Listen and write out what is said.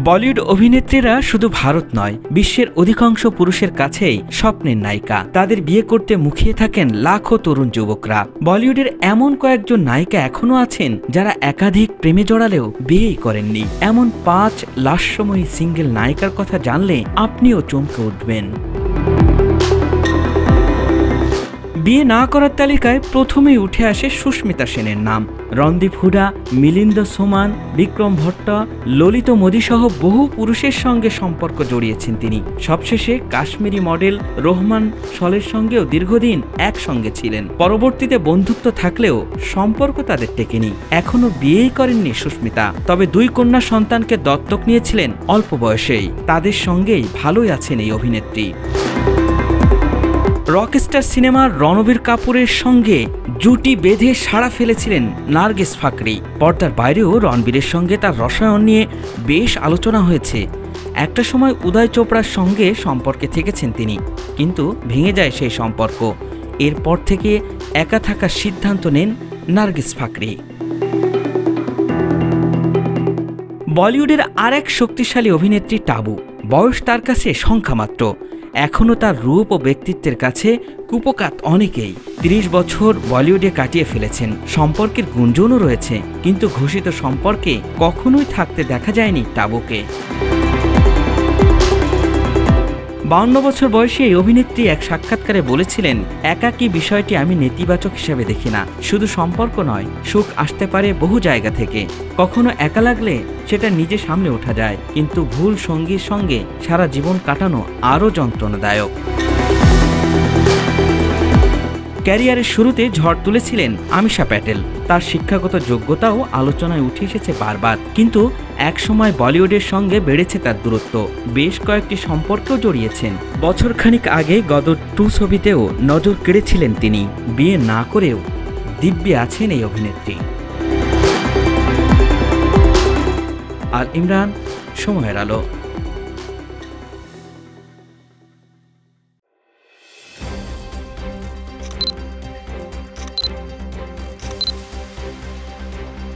বলিউড অভিনেত্রীরা শুধু ভারত নয়, বিশ্বের অধিকাংশ পুরুষের কাছেই স্বপ্নের নায়িকা। তাদের বিয়ে করতে মুখিয়ে থাকেন লাখো তরুণ যুবকরা। বলিউডের এমন কয়েকজন নায়িকা এখনো আছেন যারা একাধিক প্রেমে জড়ালেও বিয়েই করেননি। এমন 5 লাস্যময়ী সিঙ্গেল নায়িকার কথা জানলে আপনিও চমকে উঠবেন। বিয়ে না করার তালিকায় প্রথমেই উঠে আসে সুস্মিতা সেনের নাম। রণদীপ হুডা, মিলিন্দ সোমান, বিক্রম ভট্ট, ললিত মোদী সহ বহু পুরুষের সঙ্গে সম্পর্ক জড়িয়েছেন তিনি। সবশেষে কাশ্মীরি মডেল রোহমান শলের সঙ্গেও দীর্ঘদিন একসঙ্গে ছিলেন। পরবর্তীতে বন্ধুত্ব থাকলেও সম্পর্ক তাদের টেকেনি। এখনো বিয়েই করেননি সুস্মিতা, তবে 2 কন্যা সন্তানকে দত্তক নিয়েছিলেন অল্প বয়সেই। তাদের সঙ্গেই ভালোই আছেন এই অভিনেত্রী। রকস্টার সিনেমার রণবীর কাপুরের সঙ্গে জুটি বেঁধে সাড়া ফেলেছিলেন নার্গিস ফাকরি। পর্দার বাইরেও রণবীরের সঙ্গে তার রসায়ন নিয়ে বেশ আলোচনা হয়েছে। একটা সময় উদয় চোপড়ার সঙ্গে সম্পর্কে থেকেছেন তিনি, কিন্তু ভেঙে যায় সেই সম্পর্ক। এরপর থেকে একা থাকার সিদ্ধান্ত নেন নার্গিস ফাকরি। বলিউডের আরেক শক্তিশালী অভিনেত্রী টাবু। বয়স তার কাছে সংখ্যামাত্র, এখনও তার রূপ ও ব্যক্তিত্বের কাছে কুপোকাত অনেকেই। 30 বছর বলিউডে কাটিয়ে ফেলেছেন, সম্পর্কের গুঞ্জনও রয়েছে, কিন্তু ঘোষিত সম্পর্কে কখনোই থাকতে দেখা যায়নি টাবুকে। 52 বছর বয়সী এই অভিনেত্রী এক সাক্ষাৎকারে বলেছিলেন, একাকী বিষয়টি আমি নেতিবাচক হিসেবে দেখি না। শুধু সম্পর্ক নয়, সুখ আসতে পারে বহু জায়গা থেকে। কখনো একা লাগলে সেটা নিজে সামনে ওঠা যায়, কিন্তু ভুল সঙ্গীর সঙ্গে সারা জীবন কাটানো আরও যন্ত্রণাদায়ক। ক্যারিয়ারের শুরুতে ঝড় তুলেছিলেন আমিষা প্যাটেল। তার শিক্ষাগত যোগ্যতাও আলোচনায় উঠে এসেছে বারবার, কিন্তু একসময় বলিউডের সঙ্গে বেড়েছে তার দূরত্ব। বেশ কয়েকটি সম্পর্কেও জড়িয়েছেন। বছরখানিক আগে গদর 2 ছবিতেও নজর কেড়েছিলেন তিনি। বিয়ে না করেও দিব্যে আছেন এই অভিনেত্রী। আল ইমরান, সময়ের আলো।